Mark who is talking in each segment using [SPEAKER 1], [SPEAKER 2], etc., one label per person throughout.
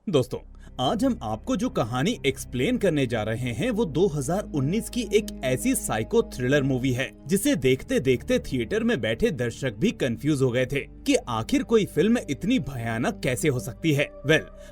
[SPEAKER 1] दोस्तों, आज हम आपको जो कहानी एक्सप्लेन करने जा रहे हैं वो 2019 की एक ऐसी साइको थ्रिलर मूवी है जिसे देखते देखते थिएटर में बैठे दर्शक भी कंफ्यूज हो गए थे कि आखिर कोई फिल्म इतनी भयानक कैसे हो सकती है।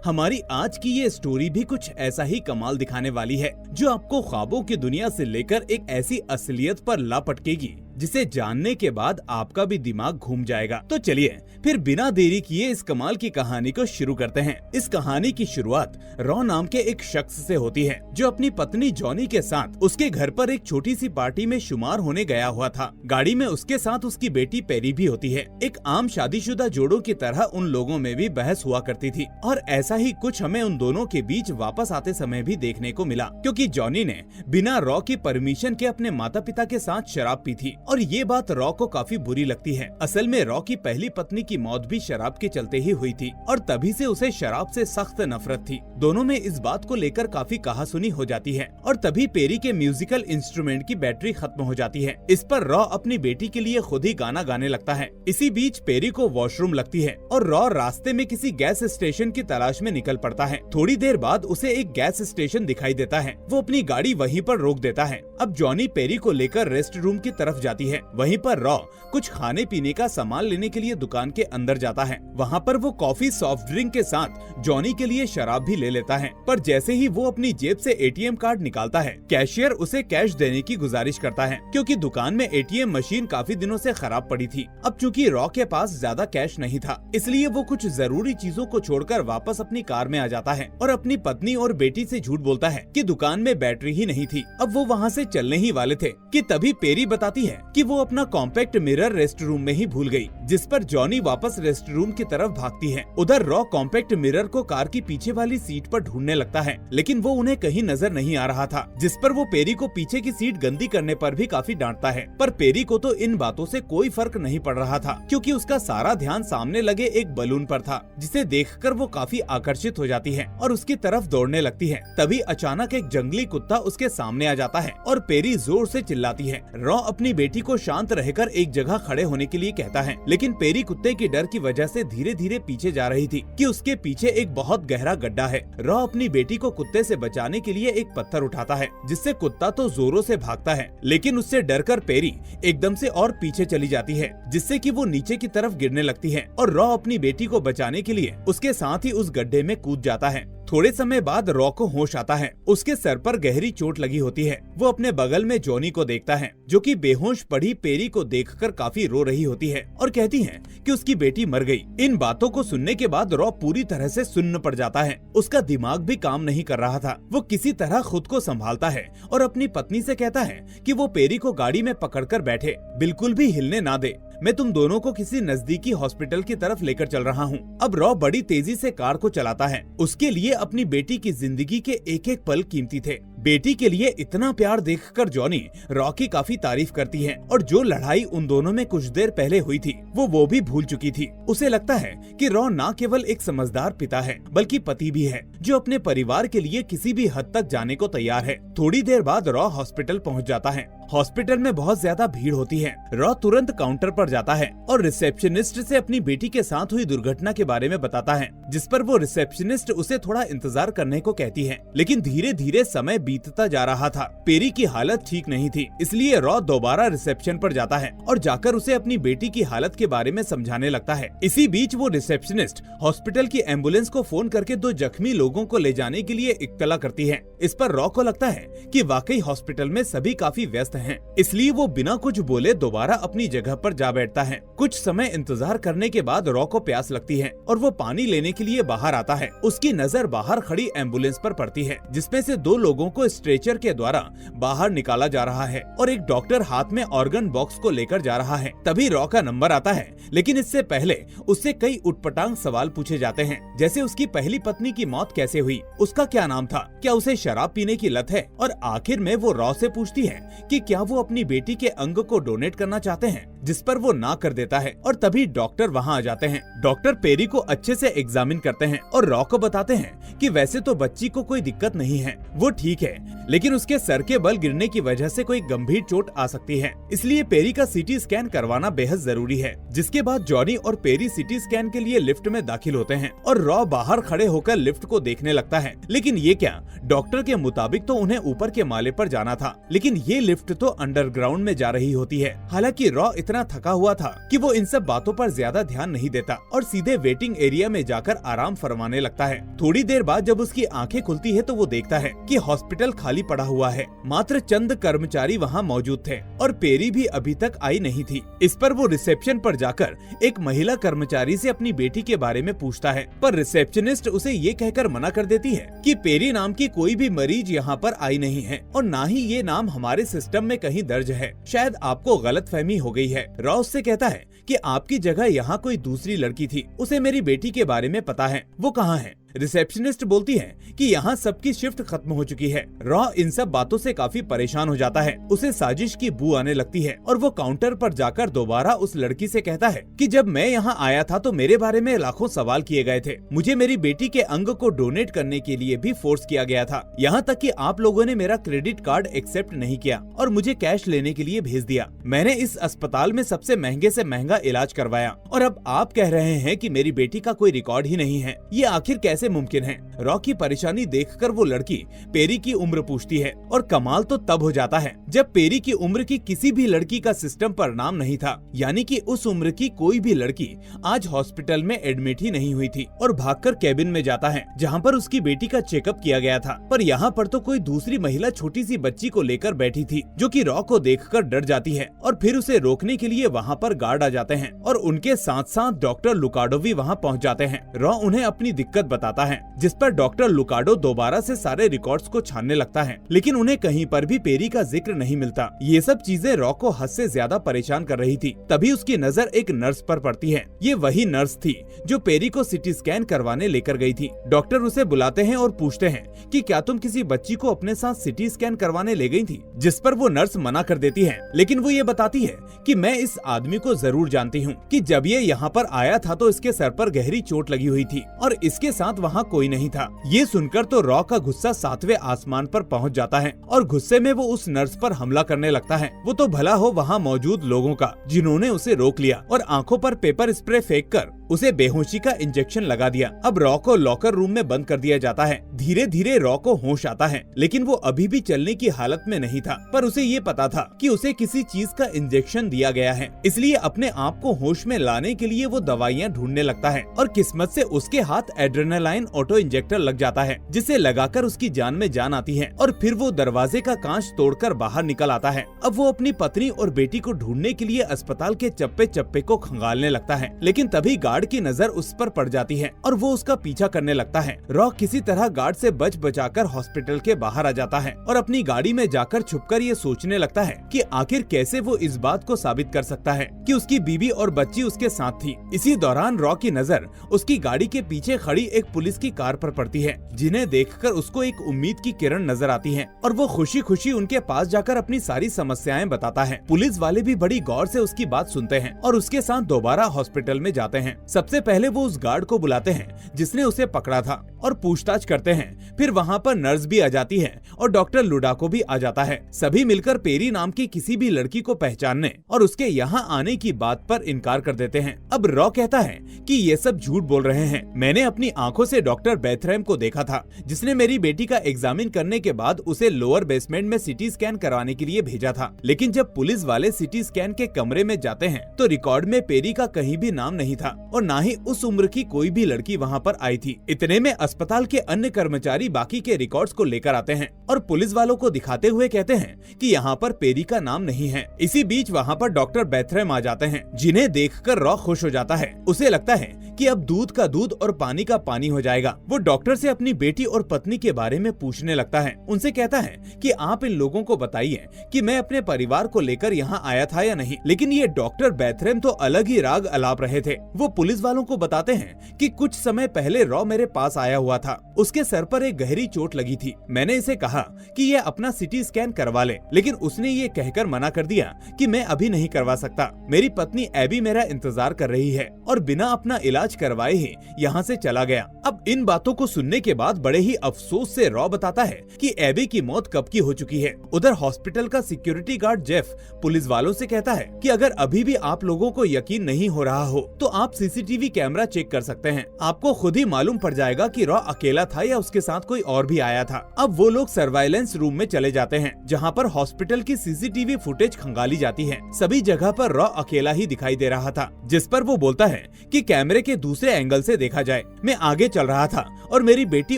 [SPEAKER 1] हमारी आज की ये स्टोरी भी कुछ ऐसा ही कमाल दिखाने वाली है जो आपको ख्वाबों की दुनिया से लेकर एक ऐसी असलियत पर ला पटकेगी जिसे जानने के बाद आपका भी दिमाग घूम जाएगा। तो चलिए फिर बिना देरी किए इस कमाल की कहानी को शुरू करते हैं। इस कहानी की शुरुआत रॉ नाम के एक शख्स से होती है जो अपनी पत्नी जॉनी के साथ उसके घर पर एक छोटी सी पार्टी में शुमार होने गया हुआ था। गाड़ी में उसके साथ उसकी बेटी पेरी भी होती है। एक आम शादीशुदा जोड़ों की तरह उन लोगों में भी बहस हुआ करती थी और ऐसा ही कुछ हमें उन दोनों के बीच वापस आते समय भी देखने को मिला, क्योंकि जॉनी ने बिना रॉ की परमिशन के अपने माता पिता के साथ शराब पी थी और ये बात रॉ को काफी बुरी लगती है। असल में रॉ की पहली पत्नी की मौत भी शराब के चलते ही हुई थी और तभी से उसे शराब से सख्त नफरत थी। दोनों में इस बात को लेकर काफी कहासुनी हो जाती है और तभी पेरी के म्यूजिकल इंस्ट्रूमेंट की बैटरी खत्म हो जाती है। इस पर रॉ अपनी बेटी के लिए खुद ही गाना गाने लगता है। इसी बीच पेरी को वॉशरूम लगती है और रॉ रास्ते में किसी गैस स्टेशन की तलाश में निकल पड़ता है। थोड़ी देर बाद उसे एक गैस स्टेशन दिखाई देता है। वो अपनी गाड़ी वहीं पर रोक देता है। अब जॉनी पेरी को लेकर रेस्ट रूम की तरफ जाती है। वहीं पर रॉ कुछ खाने पीने का सामान लेने के लिए दुकान के अंदर जाता है। वहाँ पर वो कॉफी सॉफ्ट ड्रिंक के साथ जॉनी के लिए शराब भी ले लेता है। पर जैसे ही वो अपनी जेब से एटीएम कार्ड निकालता है, कैशियर उसे कैश देने की गुजारिश करता है, क्योंकि दुकान में एटीएम मशीन काफी दिनों से खराब पड़ी थी। अब चूंकि रॉ के पास ज्यादा कैश नहीं था, इसलिए वो कुछ जरूरी चीजों को छोड़कर वापस अपनी कार में आ जाता है और अपनी पत्नी और बेटी से झूठ बोलता है कि दुकान में बैटरी ही नहीं थी। अब वो वहाँ से चलने ही वाले थे कि तभी पेरी बताती है कि वो अपना कॉम्पैक्ट मिरर रेस्ट रूम में ही भूल गई, जिस पर जॉनी वापस रेस्ट रूम की तरफ भागती है। उधर रॉ कॉम्पैक्ट मिरर को कार की पीछे वाली सीट पर ढूंढने लगता है, लेकिन वो उन्हें कहीं नजर नहीं आ रहा था, जिस पर वो पेरी को पीछे की सीट गंदी करने पर भी काफी डांटता है। पर पेरी को तो इन बातों से कोई फर्क नहीं पड़ रहा था, क्योंकि उसका सारा ध्यान सामने लगे एक बलून पर था, जिसे देखकर वो काफी आकर्षित हो जाती है और उसकी तरफ दौड़ने लगती है। तभी अचानक एक जंगली कुत्ता उसके सामने आ जाता है और पेरी जोर से चिल्लाती है। रॉ अपनी बेटी को शांत रहकर एक जगह खड़े होने के लिए कहता है, लेकिन पेरी कुत्ते के डर की वजह से धीरे धीरे पीछे जा रही थी कि उसके पीछे एक बहुत गहरा गड्ढा है। रॉ अपनी बेटी को कुत्ते से बचाने के लिए एक पत्थर उठाता है, जिससे कुत्ता तो जोरों से भागता है, लेकिन उससे डरकर पेरी एकदम से और पीछे चली जाती है, जिससे कि वो नीचे की तरफ गिरने लगती है और रॉ अपनी बेटी को बचाने के लिए उसके साथ ही उस गड्ढे में कूद जाता है। थोड़े समय बाद रॉ को होश आता है। उसके सर पर गहरी चोट लगी होती है। वो अपने बगल में जॉनी को देखता है, जो कि बेहोश पड़ी पेरी को देखकर काफी रो रही होती है और कहती है कि उसकी बेटी मर गई। इन बातों को सुनने के बाद रॉ पूरी तरह से सुन्न पड़ जाता है। उसका दिमाग भी काम नहीं कर रहा था। वो किसी तरह खुद को संभालता है और अपनी पत्नी से कहता है कि वो पेरी को गाड़ी में पकड़कर बैठे, बिल्कुल भी हिलने ना दे। मैं तुम दोनों को किसी नजदीकी हॉस्पिटल की तरफ लेकर चल रहा हूँ। अब रॉ बड़ी तेजी से कार को चलाता है। उसके लिए अपनी बेटी की जिंदगी के एक एक पल कीमती थे। बेटी के लिए इतना प्यार देखकर जॉनी रॉ की काफी तारीफ करती है और जो लड़ाई उन दोनों में कुछ देर पहले हुई थी वो भी भूल चुकी थी। उसे लगता है कि रॉ न केवल एक समझदार पिता है बल्कि पति भी है, जो अपने परिवार के लिए किसी भी हद तक जाने को तैयार है। थोड़ी देर बाद रॉ हॉस्पिटल पहुंच जाता है। हॉस्पिटल में बहुत ज्यादा भीड़ होती है। रॉ तुरंत काउंटर पर जाता है और रिसेप्शनिस्ट से अपनी बेटी के साथ हुई दुर्घटना के बारे में बताता है, जिस पर वो रिसेप्शनिस्ट उसे थोड़ा इंतजार करने को कहती है, लेकिन धीरे धीरे समय बीतता जा रहा था। पेरी की हालत ठीक नहीं थी, इसलिए रॉ दोबारा रिसेप्शन पर जाता है और जाकर उसे अपनी बेटी की हालत के बारे में समझाने लगता है। इसी बीच वो रिसेप्शनिस्ट हॉस्पिटल की एम्बुलेंस को फोन करके 2 जख्मी लोगों को ले जाने के लिए इत्तला करती है। इस पर रॉ को लगता है कि वाकई हॉस्पिटल में सभी काफी व्यस्त हैं, इसलिए वो बिना कुछ बोले दोबारा अपनी जगह पर जा बैठता है। कुछ समय इंतजार करने के बाद रॉ को प्यास लगती है और वो पानी लेने के लिए बाहर आता है। उसकी नजर बाहर खड़ी एम्बुलेंस पर पड़ती है, जिसमें से 2 लोगों को स्ट्रेचर के द्वारा बाहर निकाला जा रहा है और एक डॉक्टर हाथ में ऑर्गन बॉक्स को लेकर जा रहा है। तभी रॉ का नंबर आता है, लेकिन इससे पहले उससे कई उटपटांग सवाल पूछे जाते हैं, जैसे उसकी पहली पत्नी की मौत कैसे हुई, उसका क्या नाम था, क्या उसे शराब पीने की लत है, और आखिर में वो रॉ से पूछती है कि क्या वो अपनी बेटी के अंग को डोनेट करना चाहते हैं, जिस पर वो ना कर देता है। और तभी डॉक्टर वहाँ आ जाते हैं। डॉक्टर पेरी को अच्छे से एग्जामिन करते हैं और रॉ को बताते हैं कि वैसे तो बच्ची को कोई दिक्कत नहीं है, वो ठीक है, है, लेकिन उसके सर के बल गिरने की वजह से कोई गंभीर चोट आ सकती है, इसलिए पेरी का सीटी स्कैन करवाना बेहद जरूरी है। जिसके बाद जॉनी और पेरी सीटी स्कैन के लिए लिफ्ट में दाखिल होते हैं और रॉ बाहर खड़े होकर लिफ्ट को देखने लगता है। लेकिन ये क्या, डॉक्टर के मुताबिक तो उन्हें ऊपर के माले पर जाना था, लेकिन ये लिफ्ट तो अंडरग्राउंड में जा रही होती है। हालांकि रॉ इतना थका हुआ था कि वो इन सब बातों पर ज्यादा ध्यान नहीं देता और सीधे वेटिंग एरिया में जाकर आराम फरमाने लगता है। थोड़ी देर बाद जब उसकी आंखें खुलती है तो वो देखता है कि हॉस्पिटल खाली पड़ा हुआ है, मात्र चंद कर्मचारी वहाँ मौजूद थे और पेरी भी अभी तक आई नहीं थी। इस पर वो रिसेप्शन पर जाकर एक महिला कर्मचारी से अपनी बेटी के बारे में पूछता है, पर रिसेप्शनिस्ट उसे ये कहकर मना कर देती है कि पेरी नाम की कोई भी मरीज यहाँ पर आई नहीं है और ना ही ये नाम हमारे सिस्टम में कहीं दर्ज है, शायद आपको गलतफहमी हो गई है। रॉ उससे कहता है कि आपकी जगह यहाँ कोई दूसरी लड़की थी, उसे मेरी बेटी के बारे में पता है, वो कहाँ है? रिसेप्शनिस्ट बोलती है कि यहाँ सबकी शिफ्ट खत्म हो चुकी है। रॉ इन सब बातों से काफी परेशान हो जाता है, उसे साजिश की बू आने लगती है और वो काउंटर पर जाकर दोबारा उस लड़की से कहता है कि जब मैं यहाँ आया था तो मेरे बारे में लाखों सवाल किए गए थे, मुझे मेरी बेटी के अंग को डोनेट करने के लिए भी फोर्स किया गया था, यहाँ तक कि आप लोगों ने मेरा क्रेडिट कार्ड एक्सेप्ट नहीं किया और मुझे कैश लेने के लिए भेज दिया। मैंने इस अस्पताल में सबसे महंगे से महंगा इलाज करवाया और अब आप कह रहे हैं कि मेरी बेटी का कोई रिकॉर्ड ही नहीं है, ये आखिर कैसे मुमकिन है? रॉ की परेशानी देखकर वो लड़की पेरी की उम्र पूछती है और कमाल तो तब हो जाता है जब पेरी की उम्र की किसी भी लड़की का सिस्टम पर नाम नहीं था, यानी कि उस उम्र की कोई भी लड़की आज हॉस्पिटल में एडमिट ही नहीं हुई थी और भागकर केबिन में जाता है जहां पर उसकी बेटी का चेकअप किया गया था। पर यहाँ पर तो कोई दूसरी महिला छोटी सी बच्ची को लेकर बैठी थी जो कि रॉ को देखकर डर जाती है और फिर उसे रोकने के लिए वहाँ पर गार्ड आ जाते हैं और उनके साथ साथ डॉक्टर लुकाडो भी वहाँ पहुँच जाते हैं। रॉ उन्हें अपनी दिक्कत बताता है, जिस पर डॉक्टर लुकाडो दोबारा से सारे रिकॉर्ड्स को छानने लगता है, लेकिन उन्हें कहीं पर भी पेरी का जिक्र नहीं मिलता। ये सब चीजें रॉ को हद से ज्यादा परेशान कर रही थी। तभी उसकी नजर एक नर्स पर पड़ती है। ये वही नर्स थी जो पेरी को सिटी स्कैन करवाने लेकर गई थी। डॉक्टर उसे बुलाते हैं और पूछते हैं कि क्या तुम किसी बच्ची को अपने साथ सिटी स्कैन करवाने ले गई थी? जिस पर वो नर्स मना कर देती है, लेकिन वो ये बताती है कि मैं इस आदमी को जरूर जानती हूँ कि जब ये यहाँ पर आया था तो इसके सर पर गहरी चोट लगी हुई थी और इसके साथ वहाँ कोई नहीं था। ये सुनकर तो रॉ का गुस्सा 7वें आसमान पर पहुँच जाता है और गुस्से में वो उस नर्स पर हमला करने लगता है। वो तो भला हो वहाँ मौजूद लोगों का जिन्होंने उसे रोक लिया और आंखों पर पेपर स्प्रे फेंक कर उसे बेहोशी का इंजेक्शन लगा दिया। अब रॉ को लॉकर रूम में बंद कर दिया जाता है। धीरे धीरे रॉ को होश आता है, लेकिन वो अभी भी चलने की हालत में नहीं था, पर उसे ये पता था कि उसे किसी चीज का इंजेक्शन दिया गया है, इसलिए अपने आप को होश में लाने के लिए वो दवाइयाँ ढूंढने लगता है और किस्मत से उसके हाथ एड्रेनालाइन ऑटो इंजेक्टर लग जाता है, जिसे लगाकर उसकी जान में जान आती है और फिर वो दरवाजे का कांच तोड़कर बाहर निकल आता है। अब वो अपनी पत्नी और बेटी को ढूंढने के लिए अस्पताल के चप्पे चप्पे को खंगालने लगता है, लेकिन तभी गार्ड की नजर उस पर पड़ जाती है और वो उसका पीछा करने लगता है। रॉ किसी तरह गार्ड से बच बचाकर हॉस्पिटल के बाहर आ जाता है और अपनी गाड़ी में जाकर छुपकर ये सोचने लगता है कि आखिर कैसे वो इस बात को साबित कर सकता है कि उसकी बीवी और बच्ची उसके साथ थी। इसी दौरान रॉ की नजर उसकी गाड़ी के पीछे खड़ी एक पुलिस की कार पर पड़ती है, जिन्हें देखकर उसको एक उम्मीद की किरण नजर आती है और वो खुशी खुशी उनके पास जाकर अपनी सारी समस्याएं बताता है। पुलिस वाले भी बड़ी गौर से उसकी बात सुनते हैं और उसके साथ दोबारा हॉस्पिटल में जाते हैं। सबसे पहले वो उस गार्ड को बुलाते हैं जिसने उसे पकड़ा था और पूछताछ करते हैं। फिर वहाँ पर नर्स भी आ जाती है और डॉक्टर लुडाको भी आ जाता है। सभी मिलकर पेरी नाम की किसी भी लड़की को पहचानने और उसके यहाँ आने की बात पर इनकार कर देते हैं। अब रॉ कहता है कि ये सब झूठ बोल रहे हैं, मैंने अपनी आंखों से डॉक्टर बेथरेम को देखा था, जिसने मेरी बेटी का एग्जामिन करने के बाद उसे लोअर बेसमेंट में सिटी स्कैन करवाने के लिए भेजा था। लेकिन जब पुलिस वाले सिटी स्कैन के कमरे में जाते हैं तो रिकॉर्ड में पेरी का कहीं भी नाम नहीं था और न ही उस उम्र की कोई भी लड़की वहाँ पर आई थी। इतने में अस्पताल के अन्य कर्मचारी बाकी के रिकॉर्ड्स को लेकर आते हैं और पुलिस वालों को दिखाते हुए कहते हैं कि यहाँ पर पेरी का नाम नहीं है। इसी बीच वहाँ पर डॉक्टर बेथरेम आ जाते हैं, जिन्हें देखकर रॉ खुश हो जाता है। उसे लगता है कि अब दूध का दूध और पानी का पानी हो जाएगा। वो डॉक्टर से अपनी बेटी और पत्नी के बारे में पूछने लगता है। उनसे कहता है कि आप इन लोगों को बताइए कि मैं अपने परिवार को लेकर यहाँ आया था या नहीं। लेकिन ये डॉक्टर बेथरेम तो अलग ही राग अलाप रहे थे। वो पुलिस वालों को बताते हैं कि कुछ समय पहले रॉ मेरे पास आया हुआ था। उसके सर पर एक गहरी चोट लगी थी। मैंने इसे कहा कि ये अपना सिटी स्कैन करवा ले, लेकिन उसने ये कहकर मना कर दिया कि मैं अभी नहीं करवा सकता। मेरी पत्नी एबी मेरा इंतजार कर रही है और बिना अपना इलाज करवाए ही यहाँ से चला गया। अब इन बातों को सुनने के बाद बड़े ही अफसोस से रॉ बताता है कि एबी की मौत कब की हो चुकी है। उधर हॉस्पिटल का सिक्योरिटी गार्ड जेफ पुलिस वालों से कहता है कि अगर अभी भी आप लोगों को यकीन नहीं हो रहा हो तो आप सीसीटीवी कैमरा चेक कर सकते हैं। आपको खुद ही मालूम पड़ जाएगा कि रॉ अकेला था या उसके साथ कोई और भी आया था। अब वो लोग सर्वाइलेंस रूम में चले जाते हैं जहाँ पर हॉस्पिटल की सीसीटीवी फुटेज खंगाली जाती है। सभी जगह पर रॉ अकेला ही दिखाई दे रहा था, जिस पर वो बोलता है कि कैमरे के दूसरे एंगल से देखा जाए। मैं आगे चल रहा था और मेरी बेटी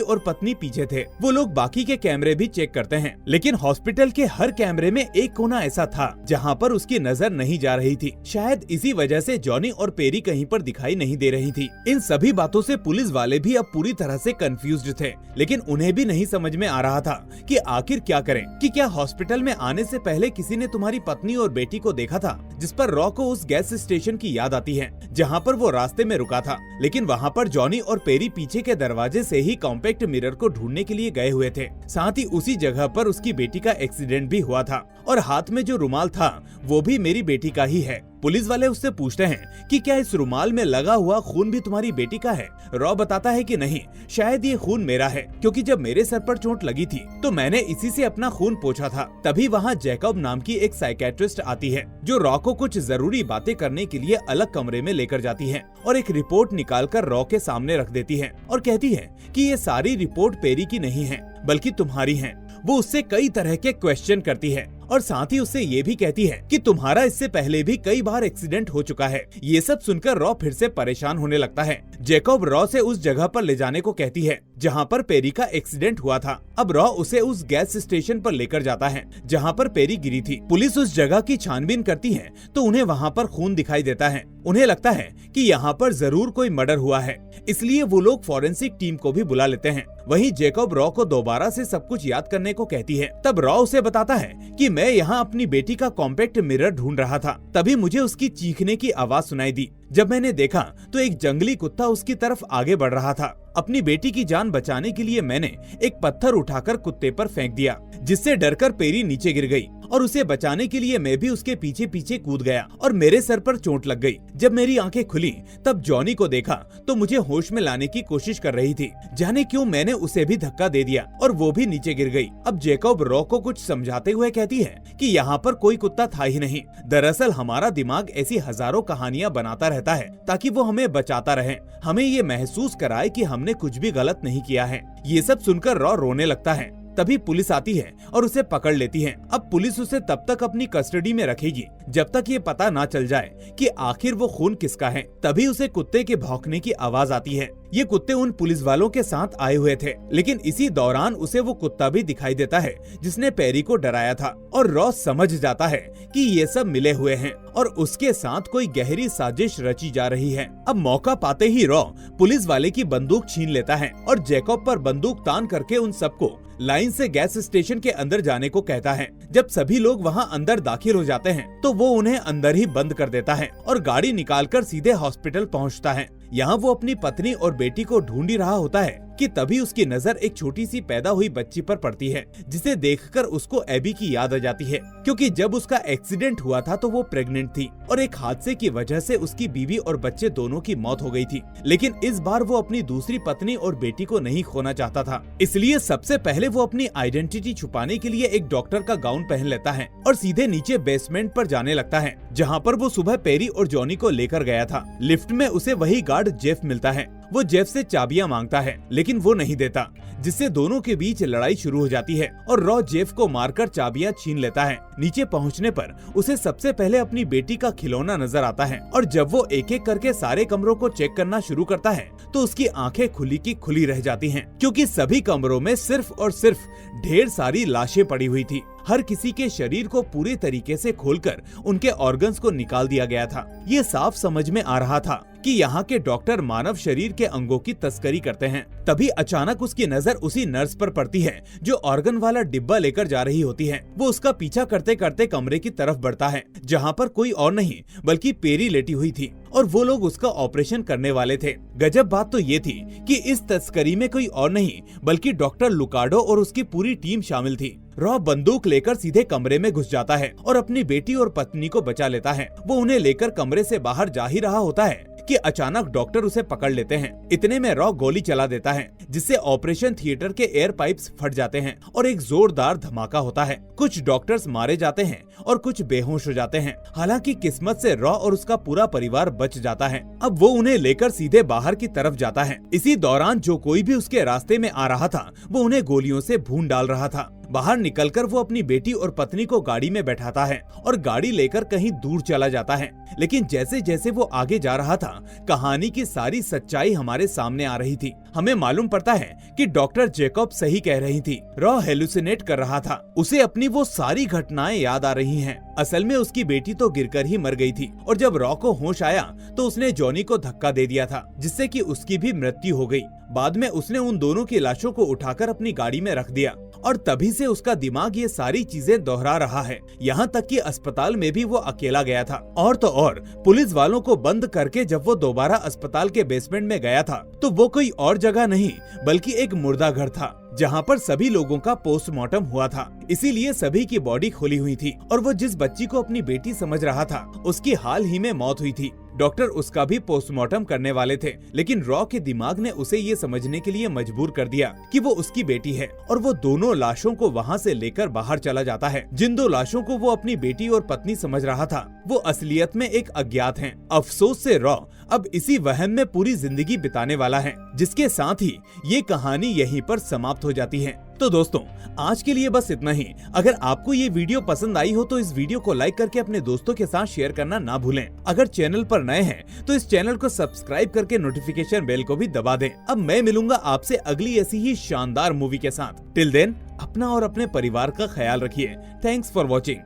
[SPEAKER 1] और पत्नी पीछे थे। वो लोग बाकी के कैमरे भी चेक करते हैं, लेकिन हॉस्पिटल के हर कैमरे में एक कोना ऐसा था जहाँ पर उसकी नजर नहीं जा रही थी। शायद इसी वजह से जॉनी और पेरी कहीं पर दिखाई नहीं दे रही थी। इन सभी बातों से पुलिस वाले भी अब पूरी तरह से कंफ्यूज्ड थे, लेकिन उन्हें भी नहीं समझ में आ रहा था कि आखिर क्या करें। कि क्या हॉस्पिटल में आने से पहले किसी ने तुम्हारी पत्नी और बेटी को देखा था, जिस पर रॉ को उस गैस स्टेशन की याद आती है जहाँ पर वो रास्ते में रुका था। लेकिन वहाँ पर जॉनी और पेरी पीछे के दरवाजे से ही कॉम्पैक्ट मिरर को ढूंढने के लिए गए हुए थे। साथ ही उसी जगह पर उसकी बेटी का एक्सीडेंट भी हुआ था और हाथ में जो रुमाल था वो भी मेरी बेटी का ही है। पुलिस वाले उससे पूछते हैं कि क्या इस रुमाल में लगा हुआ खून भी तुम्हारी बेटी का है। रॉ बताता है कि नहीं, शायद ये खून मेरा है, क्योंकि जब मेरे सर पर चोट लगी थी तो मैंने इसी से अपना खून पोंछा था। तभी वहाँ जैकब नाम की एक साइकेट्रिस्ट आती है जो रॉ को कुछ जरूरी बातें करने के लिए अलग कमरे में लेकर जाती है और एक रिपोर्ट निकालकर रॉ के सामने रख देती है और कहती है कि ये सारी रिपोर्ट पेरी की नहीं है बल्कि तुम्हारी है। वो उससे कई तरह के क्वेश्चन करती है और साथ ही उससे ये भी कहती है कि तुम्हारा इससे पहले भी कई बार एक्सीडेंट हो चुका है। ये सब सुनकर रॉ फिर से परेशान होने लगता है। जैकब रॉ से उस जगह पर ले जाने को कहती है जहाँ पर पेरी का एक्सीडेंट हुआ था। अब रॉ उसे उस गैस स्टेशन पर लेकर जाता है जहाँ पर पेरी गिरी थी। पुलिस उस जगह की छानबीन करती है तो उन्हें वहाँ पर खून दिखाई देता है। उन्हें लगता है कि यहाँ पर जरूर कोई मर्डर हुआ है, इसलिए वो लोग फॉरेंसिक टीम को भी बुला लेते हैं। वहीं जैकब रॉ को दोबारा से सब कुछ याद करने को कहती है। तब रॉ उसे बताता है कि मैं यहाँ अपनी बेटी का कॉम्पैक्ट मिरर ढूंढ रहा था, तभी मुझे उसकी चीखने की आवाज सुनाई दी। जब मैंने देखा तो एक जंगली कुत्ता उसकी तरफ आगे बढ़ रहा था। अपनी बेटी की जान बचाने के लिए मैंने एक पत्थर उठाकर कुत्ते पर फेंक दिया, जिससे डरकर पेरी नीचे गिर गई और उसे बचाने के लिए मैं भी उसके पीछे पीछे कूद गया और मेरे सर पर चोट लग गई। जब मेरी आंखें खुली तब जॉनी को देखा तो मुझे होश में लाने की कोशिश कर रही थी। जाने क्यों मैंने उसे भी धक्का दे दिया और वो भी नीचे गिर गई। अब जैकब रॉ को कुछ समझाते हुए कहती है कि यहाँ पर कोई कुत्ता था ही नहीं। दरअसल हमारा दिमाग ऐसी हजारों कहानियाँ बनाता रहता है ताकि वो हमें बचाता रहे, हमें ये महसूस कराए कि हमने कुछ भी गलत नहीं किया है। ये सब सुनकर रॉ रोने लगता है। तभी पुलिस आती है और उसे पकड़ लेती है। अब पुलिस उसे तब तक अपनी कस्टडी में रखेगी जब तक ये पता ना चल जाए कि आखिर वो खून किसका है। तभी उसे कुत्ते के भौंकने की आवाज आती है। ये कुत्ते उन पुलिस वालों के साथ आए हुए थे, लेकिन इसी दौरान उसे वो कुत्ता भी दिखाई देता है जिसने पेरी को डराया था और रॉ समझ जाता है कि ये सब मिले हुए हैं और उसके साथ कोई गहरी साजिश रची जा रही है। अब मौका पाते ही रॉ पुलिस वाले की बंदूक छीन लेता है और जैकब पर बंदूक तान करके उन सबको लाइन से गैस स्टेशन के अंदर जाने को कहता है। जब सभी लोग वहां अंदर दाखिल हो जाते हैं तो वो उन्हें अंदर ही बंद कर देता है और गाड़ी निकालकर सीधे हॉस्पिटल पहुंचता है। यहाँ वो अपनी पत्नी और बेटी को ढूंढ ही रहा होता है कि तभी उसकी नजर एक छोटी सी पैदा हुई बच्ची पर पड़ती है, जिसे देखकर उसको एबी की याद आ जाती है, क्योंकि जब उसका एक्सीडेंट हुआ था तो वो प्रेग्नेंट थी और एक हादसे की वजह से उसकी बीवी और बच्चे दोनों की मौत हो गई थी। लेकिन इस बार वो अपनी दूसरी पत्नी और बेटी को नहीं खोना चाहता था, इसलिए सबसे पहले वो अपनी आइडेंटिटी छुपाने के लिए एक डॉक्टर का गाउन पहन लेता है और सीधे नीचे बेसमेंट पर जाने लगता है, जहाँ पर वो सुबह पेरी और जॉनी को लेकर गया था। लिफ्ट में उसे वही गार्ड जेफ मिलता है। वो जेफ से चाबियां मांगता है, लेकिन वो नहीं देता, जिससे दोनों के बीच लड़ाई शुरू हो जाती है और रॉ जेफ को मारकर चाबियां छीन लेता है। नीचे पहुंचने पर उसे सबसे पहले अपनी बेटी का खिलौना नजर आता है और जब वो एक एक करके सारे कमरों को चेक करना शुरू करता है तो उसकी आंखें खुली की खुली रह जाती हैं, क्योंकि सभी कमरों में सिर्फ और सिर्फ ढेर सारी लाशें पड़ी हुई थी। हर किसी के शरीर को पूरे तरीके से खोलकर उनके ऑर्गन्स को निकाल दिया गया था। ये साफ समझ में आ रहा था कि यहाँ के डॉक्टर मानव शरीर के अंगों की तस्करी करते हैं। तभी अचानक उसकी नजर उसी नर्स पर पड़ती है जो ऑर्गन वाला डिब्बा लेकर जा रही होती है। वो उसका पीछा करते करते कमरे की तरफ बढ़ता है जहाँ पर कोई और नहीं बल्कि पेरी लेटी हुई थी और वो लोग उसका ऑपरेशन करने वाले थे। गजब बात तो ये थी कि इस तस्करी में कोई और नहीं बल्कि डॉक्टर लुकाडो और उसकी पूरी टीम शामिल थी। रॉ बंदूक लेकर सीधे कमरे में घुस जाता है और अपनी बेटी और पत्नी को बचा लेता है। वो उन्हें लेकर कमरे से बाहर जा ही रहा होता है कि अचानक डॉक्टर उसे पकड़ लेते हैं। इतने में रॉ गोली चला देता है जिससे ऑपरेशन थिएटर के एयर पाइप्स फट जाते हैं और एक जोरदार धमाका होता है। कुछ डॉक्टर्स मारे जाते हैं और कुछ बेहोश हो जाते हैं। हालांकि किस्मत से रॉ और उसका पूरा परिवार बच जाता है। अब वो उन्हें लेकर सीधे बाहर की तरफ जाता है। इसी दौरान जो कोई भी उसके रास्ते में आ रहा था वो उन्हें गोलियों से भून डाल रहा था। बाहर निकलकर वो अपनी बेटी और पत्नी को गाड़ी में बैठाता है और गाड़ी लेकर कहीं दूर चला जाता है। लेकिन जैसे जैसे वो आगे जा रहा था कहानी की सारी सच्चाई हमारे सामने आ रही थी। हमें मालूम पड़ता है कि डॉक्टर जैकब सही कह रही थी। रॉ हेलुसिनेट कर रहा था। उसे अपनी वो सारी घटनाएं याद आ रही हैं। असल में उसकी बेटी तो गिरकर ही मर गई थी और जब रॉ को होश आया तो उसने जॉनी को धक्का दे दिया था जिससे कि उसकी भी मृत्यु हो गई। बाद में उसने उन दोनों की लाशों को उठाकर अपनी गाड़ी में रख दिया और तभी से उसका दिमाग ये सारी चीजें दोहरा रहा है। यहाँ तक कि अस्पताल में भी वो अकेला गया था। और तो और पुलिस वालों को बंद करके जब वो दोबारा अस्पताल के बेसमेंट में गया था तो वो कोई और जगह नहीं बल्कि एक मुर्दा घर था जहाँ पर सभी लोगों का पोस्टमार्टम हुआ था। इसीलिए सभी की बॉडी खुली हुई थी और वो जिस बच्ची को अपनी बेटी समझ रहा था उसकी हाल ही में मौत हुई थी। डॉक्टर उसका भी पोस्टमार्टम करने वाले थे लेकिन रॉ के दिमाग ने उसे ये समझने के लिए मजबूर कर दिया कि वो उसकी बेटी है और वो दोनों लाशों को वहाँ से लेकर बाहर चला जाता है। जिन दो लाशों को वो अपनी बेटी और पत्नी समझ रहा था वो असलियत में एक अज्ञात हैं। अफसोस से रॉ अब इसी वहम में पूरी जिंदगी बिताने वाला है जिसके साथ ही ये कहानी यहीं पर समाप्त हो जाती है। तो दोस्तों आज के लिए बस इतना ही। अगर आपको ये वीडियो पसंद आई हो तो इस वीडियो को लाइक करके अपने दोस्तों के साथ शेयर करना ना भूलें। अगर चैनल पर नए हैं तो इस चैनल को सब्सक्राइब करके नोटिफिकेशन बेल को भी दबा दें। अब मैं मिलूंगा आपसे अगली ऐसी ही शानदार मूवी के साथ। टिल देन अपना और अपने परिवार का ख्याल रखिए। Thanks for watching.